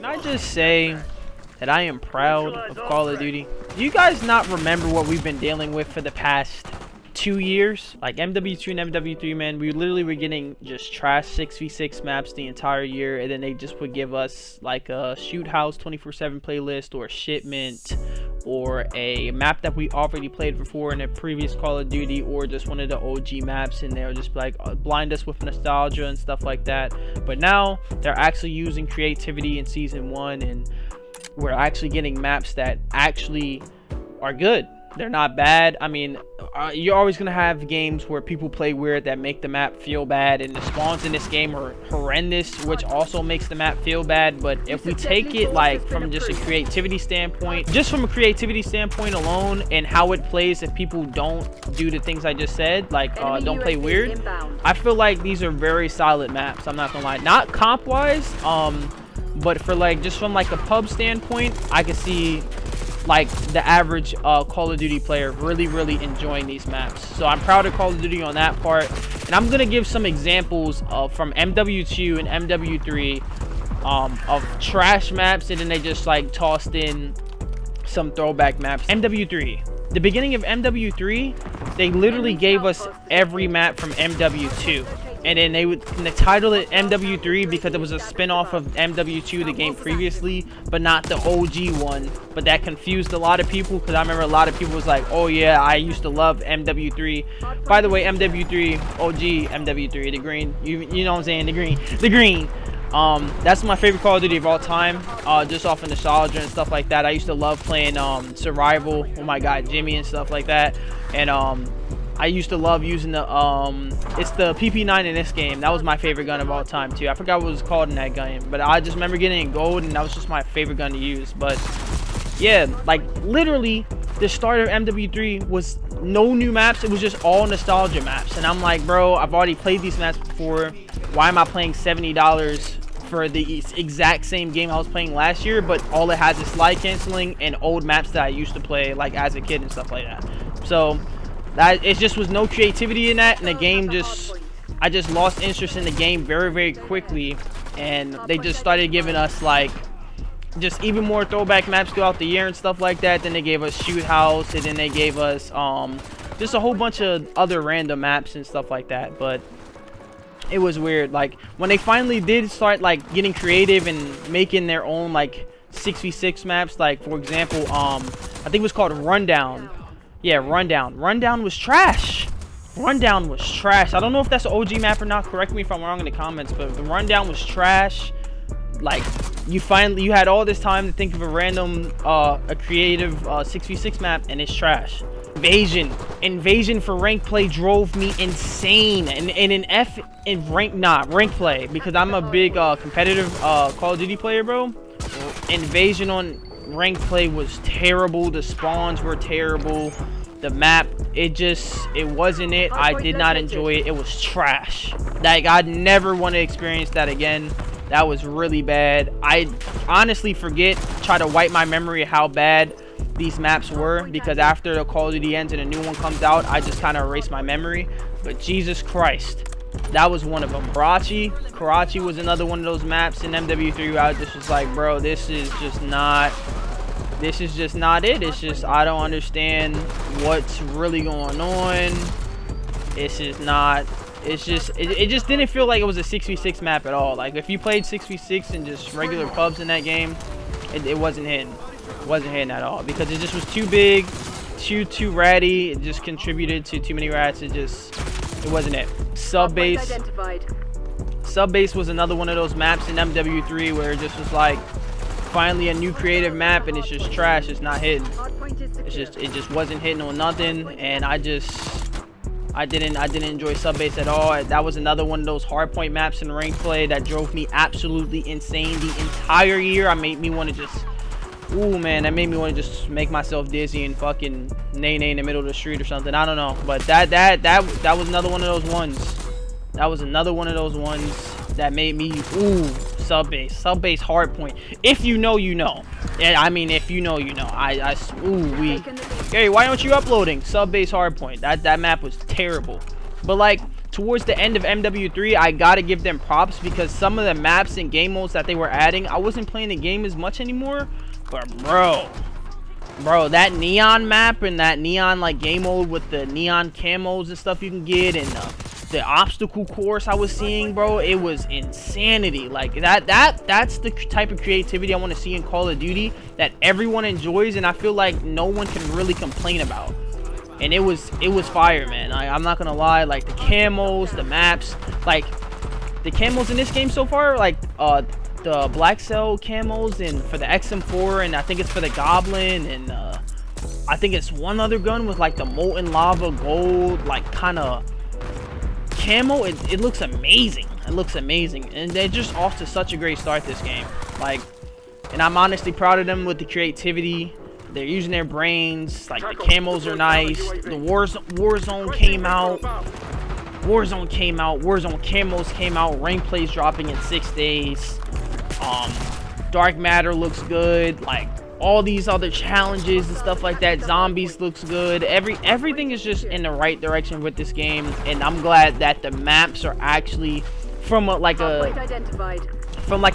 Can I just say that I am proud of Call of Duty? Do you guys not remember what we've been dealing with for the past 2 years? Like MW2 and MW3, man, we literally were getting just trash 6v6 maps the entire year, and then they just would give us like a shoot house 24/7 playlist or shipment or a map that we already played before in a previous Call of Duty, or just one of the OG maps, and they'll just like blind us with nostalgia and stuff like that. But now they're actually using creativity in season 1, and we're actually getting maps that actually are good. They're not bad. I mean, you're always gonna have games where people play weird that make the map feel bad, and the spawns in this game are horrendous, which also makes the map feel bad. But if we take it like from just a creativity standpoint, alone, and how it plays, if people don't do the things I just said, like don't play weird, I feel like these are very solid maps. I'm not gonna lie, not comp wise, but for like just from like a pub standpoint, I can see like the average Call of Duty player really enjoying these maps. So I'm proud of Call of Duty on that part, and I'm gonna give some examples from MW2 and MW3 of trash maps, and then they just like tossed in some throwback maps. MW3, the beginning of MW3, they literally gave us every map from MW2, and then they title it MW3 because it was a spin-off of MW2, the game previously, but not the OG one. But that confused a lot of people, because I remember a lot of people was like, oh yeah, I used to love MW3. By the way, MW3, OG MW3, the green, you know what I'm saying, the green. That's my favorite Call of Duty of all time, just off of nostalgia and stuff like that. I used to love playing survival, oh my god, Jimmy and stuff like that. And I used to love using the it's the PP9 in this game. That was my favorite gun of all time too. I forgot what it was called in that game, but I just remember getting it gold, and that was just my favorite gun to use. But yeah, like literally the start of MW3 was no new maps. It was just all nostalgia maps, and I'm like, bro, I've already played these maps before. Why am I paying $70 for the exact same game I was playing last year, but all it has is slide canceling and old maps that I used to play like as a kid and stuff like that? So that it just was no creativity in that, and the game I just lost interest in the game very quickly, and they just started giving us like just even more throwback maps throughout the year and stuff like that. Then they gave us shoot house, and then they gave us just a whole bunch of other random maps and stuff like that. But it was weird, like when they finally did start like getting creative and making their own like 6v6 maps. Like for example, I think it was called Rundown. Yeah, Rundown was trash. Rundown was trash. I don't know if that's an OG map or not. Correct me if I'm wrong in the comments, but the Rundown was trash. Like you had all this time to think of a random a creative 6v6 map, and it's trash. Invasion for rank play drove me insane, and in rank play, because I'm a big competitive Call of Duty player, bro. Invasion on rank play was terrible. The spawns were terrible. The map, it wasn't it. I did not enjoy it. It was trash. Like I'd never want to experience that again. That was really bad. I honestly try to wipe my memory of how bad these maps were, because after the Call of Duty ends and a new one comes out, I just kind of erase my memory. But Jesus Christ, that was one of them. Karachi was another one of those maps in MW3 where I just was like, bro, this is just not it. It's just, I don't understand what's really going on. It just didn't feel like it was a 6v6 map at all. Like if you played 6v6 and just regular pubs in that game, it wasn't hitting. It wasn't hitting at all, because it just was too big, too ratty. It just contributed to too many rats. It wasn't it. Subbase was another one of those maps in MW3 where it just was like finally a new creative map, and it's just trash. It's not hitting. It just wasn't hitting on nothing, and I didn't enjoy Subbase at all. That was another one of those hardpoint maps in rank play that drove me absolutely insane the entire year. That made me want to just make myself dizzy and fucking nay in the middle of the street or something. I don't know, but that was another one of those ones. That was another one of those ones that made me Subbase hardpoint. If you know, you know. Yeah, I mean, if you know, you know. Gary, why aren't you uploading Subbase hardpoint? That map was terrible. But like towards the end of MW3, I gotta give them props because some of the maps and game modes that they were adding, I wasn't playing the game as much anymore, but bro, that neon map and that neon like game mode with the neon camos and stuff you can get, and the obstacle course I was seeing, bro, it was insanity. Like that's the type of creativity I want to see in Call of Duty that everyone enjoys, and I feel like no one can really complain about. And it was fire, man. I'm not gonna lie, like the camos, the maps, like the camos in this game so far, like the black cell camos and for the XM4, and I think it's for the Goblin, and I think it's one other gun with like the molten lava gold like kind of camo. It looks amazing. It looks amazing, and they're just off to such a great start this game. Like, and I'm honestly proud of them with the creativity. They're using their brains. Like, the camos are nice. The Warzone came out. Warzone camos came out. Rain plays dropping in 6 days. Dark Matter looks good. Like, all these other challenges and stuff like that. Zombies looks good. Everything is just in the right direction with this game, and I'm glad that the maps are actually from a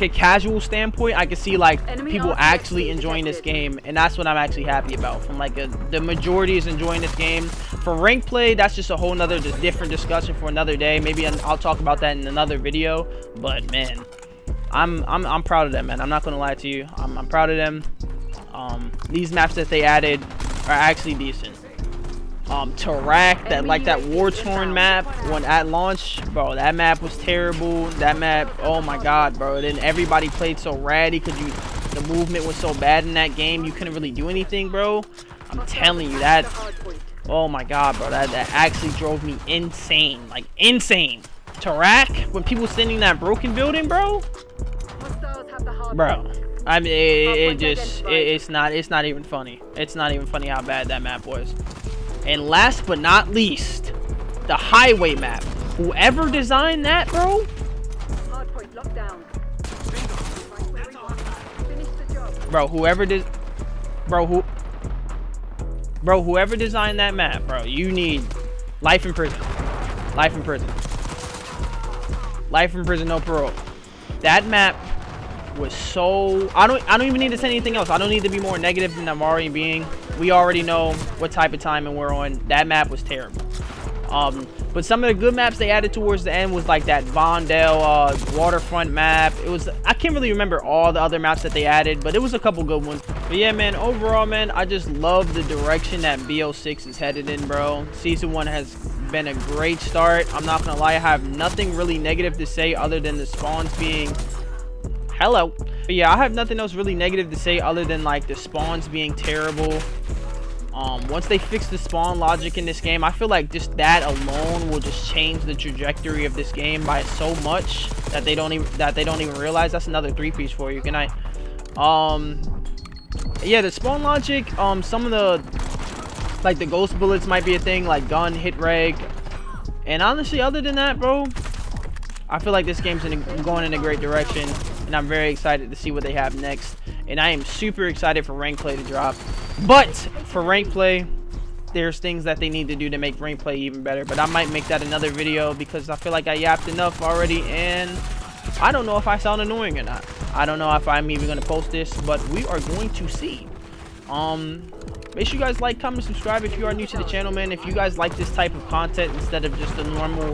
casual standpoint. I can see like people actually enjoying this game, and that's what I'm actually happy about. From like the majority is enjoying this game. For rank play, that's just a whole nother different discussion for another day. Maybe I'll talk about that in another video. But man, I'm proud of them, man. I'm not gonna lie to you. I'm proud of them. These maps that they added are actually decent. Tarak, that war-torn map when at launch, bro, that map was terrible. That map, oh my god, bro. Then everybody played so ratty because the movement was so bad in that game, you couldn't really do anything, bro. I'm telling you that. Oh my god, bro, that actually drove me insane, like insane. Tarak, when people standing in that broken building, bro. I mean, it's not even funny. It's not even funny how bad that map was. And last but not least, the highway map. Whoever designed that, bro. Whoever designed that map, bro, you need life in prison. Life in prison. Life in prison, no parole. That map was so I don't even need to say anything else. I don't need to be more negative than I'm already being. We already know what type of timing we're on. That map was terrible. But some of the good maps they added towards the end was like that Vondel waterfront map. It was, I can't really remember all the other maps that they added, but it was a couple good ones. But yeah, man, overall, man, I just love the direction that BO6 is headed in, bro. Season 1 has been a great start. I'm not gonna lie, I have nothing really negative to say other than the spawns being hello. But yeah, I have nothing else really negative to say other than like the spawns being terrible. Once they fix the spawn logic in this game, I feel like just that alone will just change the trajectory of this game by so much that they don't even realize. That's another 3-piece for you. Good night. Yeah, the spawn logic, some of the like the ghost bullets might be a thing, like gun hit reg. And honestly, other than that, bro, I feel like this game's going in a great direction, and I'm very excited to see what they have next. And I am super excited for rank play to drop. But for rank play, there's things that they need to do to make rank play even better. But I might make that another video because I feel like I yapped enough already, and I don't know if I sound annoying or not. I don't know if I'm even going to post this, but we are going to see. Make sure you guys like, comment, subscribe if you are new to the channel, man. If you guys like this type of content instead of just the normal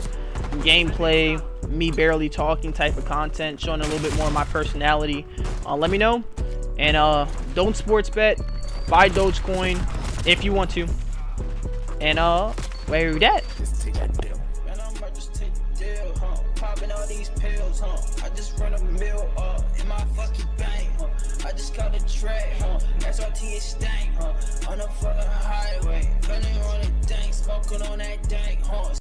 gameplay, me barely talking type of content, showing a little bit more of my personality, let me know. And don't sports bet, buy Dogecoin if you want to. And where you at? Just take that deal. Man, I might just take the deal, huh? Popping all these pills, huh? I just run a mill in my fucking bank, huh? I just got a track, huh? SRT is stank, huh? On the fucking highway, running on a dank, smoking on that dank, huh?